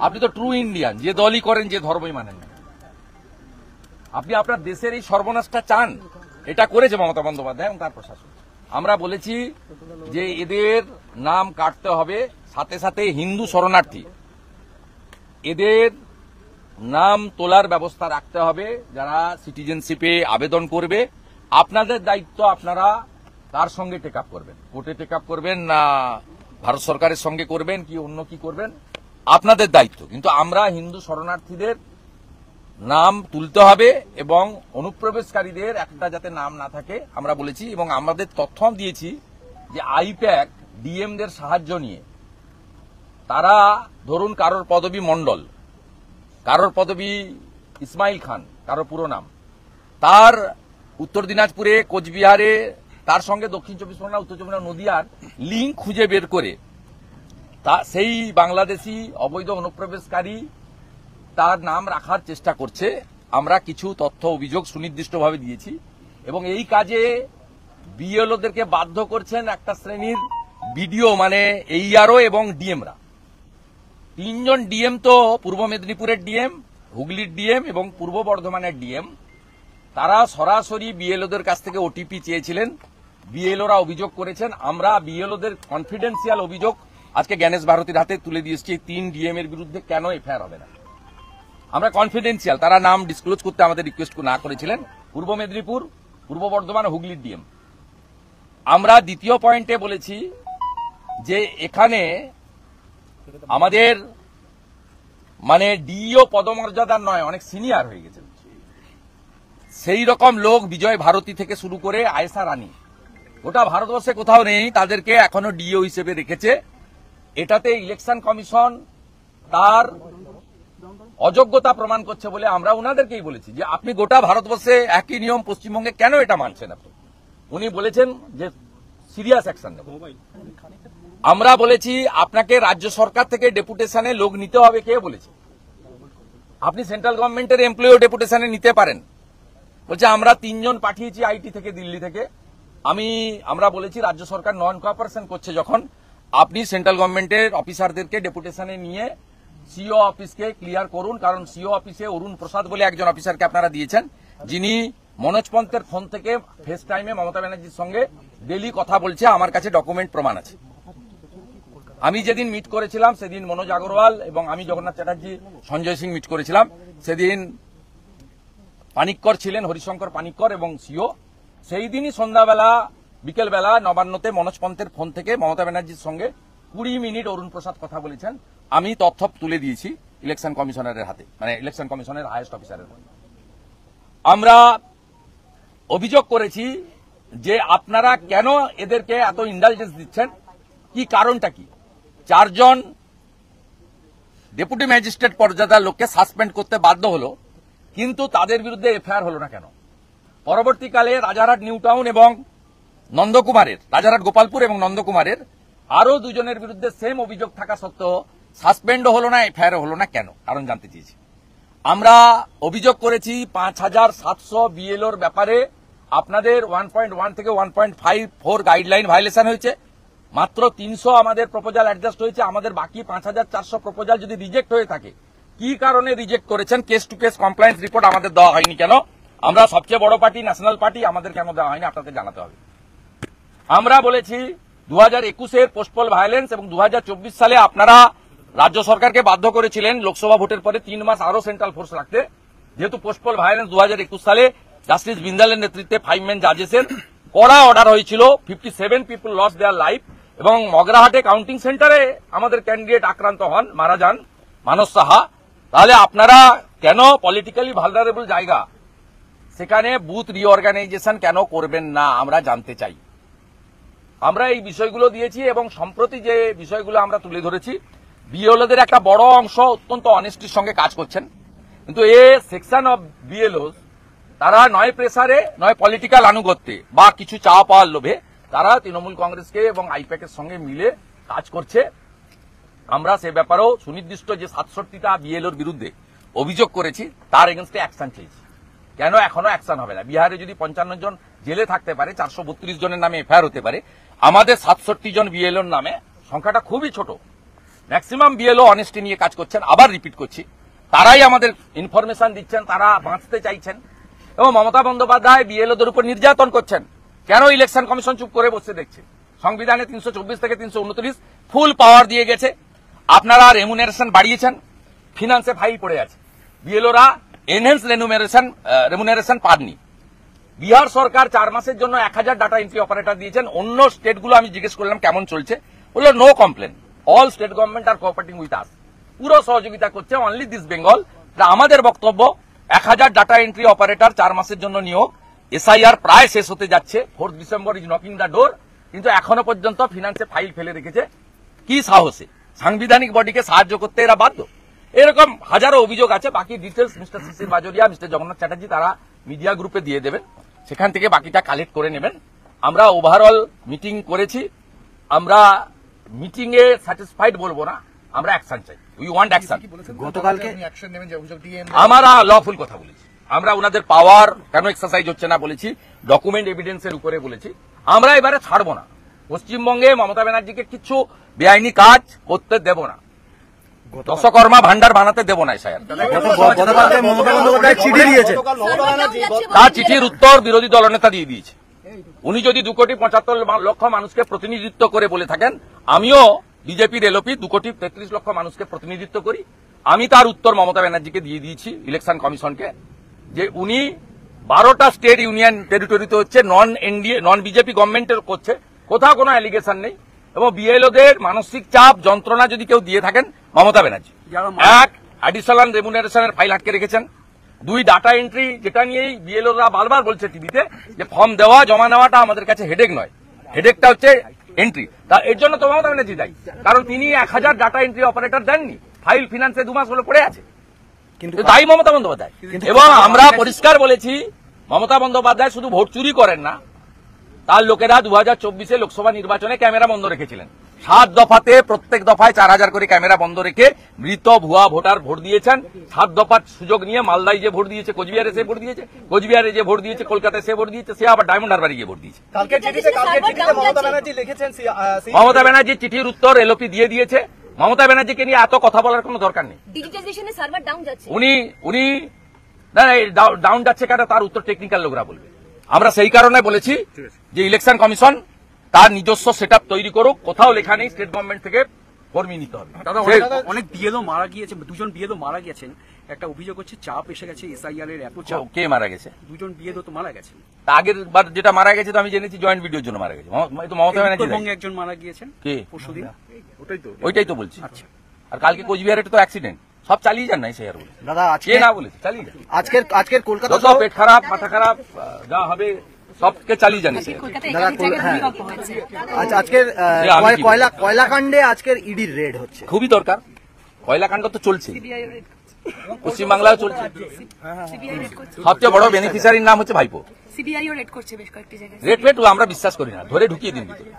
আপনি তো true Indian, যে দলই করেন, যে ধর্মই মানেন না। আপনি আপনার দেশের এই সর্বনাশটা চান। এটা করেছে মমতা বন্দ্যোপাধ্যায় এবং তার প্রশাসন। আমরা বলেছি যে এদের নাম কাটতে হবে, সাথে সাথে হিন্দু শরণার্থী এদের নাম তোলার ব্যবস্থা রাখতে হবে। যারা সিটিজেনশিপে আবেদন করবে, আপনাদের দায়িত্ব, আপনারা তার সঙ্গে টেক আপ করবেন, কোর্টে টেক আপ করবেন না ভারত সরকারের সঙ্গে করবেন কি অন্য কি করবেন, আপনাদের দায়িত্ব। কিন্তু আমরা হিন্দু শরণার্থীদের নাম তুলতে হবে এবং অনুপ্রবেশকারীদের একটা যাতে নাম না থাকে আমরা বলেছি। এবং আমাদের তথ্য দিয়েছি যে আইপ্যাক ডিএমদের সাহায্য নিয়ে তারা, ধরুন কারোর পদবী মণ্ডল, কারোর পদবী ইসমাইল খান, কারোর পুরো নাম, তার উত্তর দিনাজপুরে, কোচবিহারে, তার সঙ্গে দক্ষিণ চব্বিশ পরগনা, উত্তর চব্বিশ পরগনা, নদিয়ার লিঙ্ক খুঁজে বের করে তা সেই বাংলাদেশি অবৈধ অনুপ্রবেশকারী তার নাম রাখার চেষ্টা করছে। আমরা কিছু তথ্য অভিযোগ সুনির্দিষ্টভাবে দিয়েছি এবং এই কাজে বিএলওদেরকে বাধ্য করছেন একটা শ্রেণীর বিডিও, মানে এইআরও এবং ডিএমরা। 3 জন ডিএম তো পূর্ব মেদিনীপুরের ডিএম, হুগলির ডিএম এবং পূর্ব বর্ধমানের ডিএম, তারা সরাসরি বিএলওদের কাছ থেকে ওটিপি চেয়েছিলেন। বিএলওরা অভিযোগ করেছেন। আমরা বিএলওদের কনফিডেন্সিয়াল অভিযোগ আজকে জ্ঞানেশ ভারতীর হাতে তুলে দিয়েছি। 3 ডিএম এর বিরুদ্ধে কেন এফআইআর হবে না, আমরা কনফিডেন্সিয়াল, তারা নাম ডিসক্লোজ করতে আমাদের রিকোয়েস্ট না করেছিলেন। পূর্ব মেদিনীপুর, পূর্ব বর্ধমান, হুগলির ডিএম। আমরা দ্বিতীয় পয়েন্টে বলেছি যে এখানে আমাদের মানে ডিও পদমর্যাদার নয়, অনেক সিনিয়র হয়ে গেছে সেই রকম লোক, বিজয় ভারতী থেকে শুরু করে আয়েশা রানী, গোটা ভারতবর্ষে কোথাও নেই, তাদেরকে এখনো ডিও হিসেবে রেখেছে। এটাতে ইলেকশন কমিশন তার অযোগ্যতা প্রমাণ করছে বলে আমরা ওনাদেরকেই বলেছি যে আপনি গোটা ভারতবর্ষে একই নিয়ম, পশ্চিমবঙ্গে কেন এটা মানছেন আপনি। উনি বলেছেন যে সিরিয়াস অ্যাকশন নেব। আমরা বলেছি আপনাকে রাজ্য সরকার থেকে ডেপুটেশনে লোক নিতে হবে, কে বলেছে? আপনি সেন্ট্রাল গভর্নমেন্টের এমপ্লয়িও ডেপুটেশনে নিতে পারেন। বলছে আমরা 3 জন পাঠিয়েছি আইটি থেকে, দিল্লি থেকে। আমরা বলেছি রাজ্য সরকার নন কোঅপারেশন করছে যখন, আপনি সেন্ট্রাল গভর্নমেন্টের অফিসারদেরকে ডেপুটেশনে নিয়ে সিও অফিসকে ক্লিয়ার করুন। কারণ সিও অফিসে অরুণ প্রসাদ বলে একজন অফিসারকে আপনারা দিয়েছেন, যিনি মনোজ পন্থের ফোন থেকে ফেস টাইমে মমতা ব্যানার্জির সঙ্গে ডেলি কথা বলছে। আমার কাছে ডকুমেন্ট প্রমাণ আছে। আমি যেদিন মিট করেছিলাম সেদিন মনোজ আগরওয়াল এবং আমি জগন্নাথ চ্যাটার্জি, সঞ্জয় সিং মিট করেছিলাম। সেদিন পানিক্কর ছিলেন, হরিশঙ্কর পানিক্কর এবং সিও। সেই দিনই সন্ধ্যাবেলা, বিকেলবেলা নবান্নতে মনোজ পন্থের ফোন থেকে মমতা ব্যানার্জির সঙ্গে 20 মিনিট অরুণ প্রসাদ কথা বলেছেন। আমি তথ্য তুলে দিয়েছি ইলেকশন কমিশনারের হাতে, মানে ইলেকশন কমিশনের হাইয়েস্ট অফিসারের হাতে। আমরা অভিযোগ করেছি যে আপনারা কেন এদেরকে এত ইন্ডালজেন্স দিচ্ছেন, কি কারণটা কি? 4 জন ডেপুটি ম্যাজিস্ট্রেট পর্যায়ের লোককে সাসপেন্ড করতে বাধ্য হলো, কিন্তু তাদের বিরুদ্ধে এফআইআর হলো না কেন? পরবর্তীকালে রাজারহাট নিউ টাউন এবং নন্দকুমারের, রাজারহাট গোপালপুর এবং নন্দকুমারের আরো 2 জনের বিরুদ্ধে সেম অভিযোগ থাকা সত্ত্বেও সাসপেন্ড হলো না, এফআইআর হলো না কেন? কারণ জানতে চেয়েছি। আমরা অভিযোগ করেছি 5700 বিএলওর ব্যাপারে আপনাদের 1.1 থেকে 1.54 গাইডলাইন ভায়োলেশন হয়েছে। মাত্র 300 আমাদের প্রপোজাল অ্যাডজাস্ট হয়েছে। আমাদের বাকি 5400 প্রপোজাল যদি রিজেক্ট হয়ে থাকে, কি কারণে রিজেক্ট করেছেন? Case to case compliance report আমাদের দেওয়া হয়নি কেন? আমরা সবচেয়ে বড় পার্টি, ন্যাশনাল পার্টি, আমাদের কেন দেওয়া হয়নি আপনাদের জানাতে হবে। আমরা বলেছি 2021-এর পোস্টপল ভায়োলেন্স এবং 2024 সালে আপনারা রাজ্য সরকারকে বাধ্য করেছিলেন লোকসভা ভোটের পরে 3 মাস আরো সেন্ট্রাল ফোর্স রাখতে। যেহেতু পোস্টপল ভায়োলেন্স 2021 সালে জাস্টিস বিন্দালের নেতৃত্বে 5 মেন জাজেসের কড়া অর্ডার হয়েছিল, 57 পিপল লস দেয়ার লাইফ এবং মগরাহাটে কাউন্টিং সেন্টারে আমাদের ক্যান্ডিডেট আক্রান্ত হন, মারা যান মানস সাহা। তাহলে আপনারা কেন পলিটিক্যালি ভালনারেবল জায়গা সেখানে বুথ রিঅর্গানাইজেশন কেন করবেন না আমরা জানতে চাই। আমরা এই বিষয়গুলো দিয়েছি এবং সম্প্রতি যে বিষয়গুলো আমরা তুলে ধরেছি, বিএলওদের একটা বড় অংশ অত্যন্ত অনেস্টির সঙ্গে কাজ করছেন, কিন্তু এ সেকশন অফ বিএলওস তারা নয় প্রেসারে, নয় পলিটিক্যাল আনুগত্যে বা কিছু চাওয়া পাওয়ার লোভে তারা তৃণমূল কংগ্রেসকে এবং আইপ্যাকের সঙ্গে মিলে কাজ করছে। আমরা সে ব্যাপারেও সুনির্দিষ্ট যে 67টা বিএলওর বিরুদ্ধে অভিযোগ করেছি তার এগেনস্টে অ্যাকশন চেয়েছি। কেন এখনো অ্যাকশন হবে না? বিহারে যদি 55 জন জেলে থাকতে পারে, 432 জনের নামে এফআইআর হতে পারে, আমাদের 67 জন বিএলওর নামে সংখ্যাটা খুবই ছোট। ম্যাক্সিমাম বিএলও অনেস্টি নিয়ে কাজ করছেন। আবার রিপিট করছি, তারাই আমাদের ইনফরমেশন দিচ্ছেন, তারা বাঁচতে চাইছেন এবং মমতা বন্দ্যোপাধ্যায় বিএলওদের উপর নির্যাতন করছেন। কেন ইলেকশন কমিশন চুপ করে বসে দেখছে? সংবিধানে 324 থেকে 329 ফুল পাওয়ার দিয়ে গেছে। আপনারা রেমুনারেশন বাড়িয়েছেন, ফিনান্সে ফাইল পড়ে আছে, বিএলওরা এনহেন্স রেমুনারেশন পাননি। বিহার সরকার 4 মাসের জন্য 1000 ডাটা এন্ট্রি অপারেটর দিয়েছেন। অন্য স্টেটগুলো আমি জিজ্ঞেস করলাম কেমন চলছে, বললো no complain, all state government are cooperating with us, পুরো সহযোগিতা করছে, অনলি দিস বেঙ্গল। আমাদের বক্তব্য 1000 ডাটা এন্ট্রি অপারেটর 4 মাসের জন্য নিয়োগ, এসআইআর প্রায় শেষ হতে যাচ্ছে, 4 December is knocking the door, কিন্তু এখনো পর্যন্ত ফিনান্সে ফাইল ফেলে রেখেছে। কি সাহসে? সাংবিধানিক বডিকে সাহায্য করতে এরা বাধ্য। এরকম হাজারো অভিযোগ আছে। বাকি ডিটেলস মিস্টার শিশির বাজোরিয়া, মিস্টার জগন্নাথ চ্যাটার্জি তারা মিডিয়া গ্রুপে দিয়ে দেবেন, সেখান থেকে বাকিটা কালেক্ট করে নেবেন। আমরা ওভারঅল মিটিং করেছি, আমরা মিটিং এ স্যাটিসফাইড বলবো না, আমরা অ্যাকশন চাই, উই ওয়ান্ট অ্যাকশন। গতকালকে আমরা লফুল কথা বলেছি, আমরা ওনাদের পাওয়ার কেন এক্সারসাইজ হচ্ছে না বলেছি, ডকুমেন্ট এভিডেন্সের উপরে বলেছি। আমরা এবারে ছাড়বো না, পশ্চিমবঙ্গে মমতা ব্যানার্জিকে কিছু বেআইনি কাজ করতে দেব না, দশকর্মা ভান্ডার বানাতে দেব না। গতকালকে মমতা বন্দ্যোপাধ্যায় চিঠি দিয়েছে, তার চিঠির উত্তর বিরোধী দলনেতা দিয়ে দিয়েছে। উনি যদি 2,75,00,000 মানুষকে প্রতিনিধিত্ব করে বলে থাকেন, আমিও বিজেপির এলওপি 2,33,00,000 মানুষকে প্রতিনিধিত্ব করি, আমি তার উত্তর মমতা ব্যানার্জিকে দিয়ে দিয়েছি ইলেকশন কমিশনকে, যে উনি 12টা স্টেট ইউনিয়ন টেরিটরিতে হচ্ছে, নন বিজেপি গভর্নমেন্টের করছে, কোথাও কোনো অ্যালিগেশন নেই। এবং বিএলওদের মানসিক চাপ যন্ত্রণা যদি কেউ দিয়ে থাকেন মমতা ব্যানার্জি, 1 অ্যাডিশনাল রেমুনারেশনের ফাইল আটকে রেখেছেন, 2 ডাটা এন্ট্রি, যেটা নিয়েই বিএলওরা বারবার বলছে টিভিতে যে ফর্ম দেওয়া জমা নেওয়াটা আমাদের কাছে হেডেক নয়, হেডেকটা হচ্ছে এন্ট্রি। তা এর জন্য তো মমতা ব্যানার্জি দায়ী, কারণ তিনি 1000 ডাটা এন্ট্রি অপারেটর দেননি, ফাইল ফিনান্সে 2 মাস হলে পড়ে আছে, কিন্তু দায়ী মমতা বন্দ্যোপাধ্যায়। এবং আমরা পরিষ্কার বলেছি, মমতা বন্দ্যোপাধ্যায় শুধু ভোট চুরি করেন না, তার লোকেরা 2024 লোকসভা নির্বাচনে ক্যামেরা বন্ধ রেখেছিলেন। 7 দফাতে প্রত্যেক দফায় 4000 করে ক্যামেরা বন্ধ রেখে মৃত ভুয়া ভোটার ভোট দিয়েছেন। 7 দফার সুযোগ নিয়ে মালদায় যে ভোট দিয়েছে, কোচবিহারে সে ভোট দিয়েছে, কোচবিহারে যে ভোট দিয়েছে, কলকাতায় সে ভোট দিয়েছে, সে আবার ডায়মন্ড হারবারে গিয়ে ভোট দিয়েছে। মমতা ব্যানার্জি চিঠির উত্তর এলওপি দিয়ে দিয়েছে। মমতা ব্যানার্জিকে নিয়ে এত কথা বলার কোনো দরকার নেই। উনি ডাউন যাচ্ছে কেন, তার উত্তর টেকনিক্যাল লোকরা বলবে। আমরা সেই কারণে বলেছি যে ইলেকশন কমিশন তার নিজস্ব সেটআপ তৈরি করুক, কোথাও লেখা নেই স্টেট গভর্নমেন্ট থেকে কর্মী নিতে হবে। অনেক বিএলও মারা গিয়েছে, 2জন বিএলও মারা গেছেন, একটা অভিযোগ হচ্ছে চাপ এসে গেছে এসআইআর এর, এত চাপ। কে মারা গেছে? 2জন বিএলও তো মারা গেছেন। আগের বার যেটা মারা গেছে তো আমি জেনেছি জয়েন্ট ভিডিওর জন্য মারা গেছে, মমতা ব্যানার্জি। উত্তরবঙ্গে একজন মারা গিয়েছেন কে? পরশুদিন। ওইটাই তো বলছি। আচ্ছা, আর কালকে কোচবিহারে তো অ্যাক্সিডেন্ট, সব চালিয়ে যান না এসআইআর বলে। দাদা কে না বলেছে চালিয়ে যান। আজকের কলকাতা যত পেট খারাপ মাথা খারাপ যা হবে সবকে চালিয়ে যান। আজকের কয়লাকাণ্ডে আজকের ইডির রেড হচ্ছে, খুবই দরকার। কয়লাকাণ্ড তো চলছে, পশ্চিমবাংলায় চলছে। সবচেয়ে বড় বেনিফিশিয়ারির নাম হচ্ছে ভাইপো। সিবিআইও রেড করছে বেশ কয়েকটি জায়গায়। রেড আমরা বিশ্বাস করি না, ধরে ঢুকিয়ে দিন ভিতরে।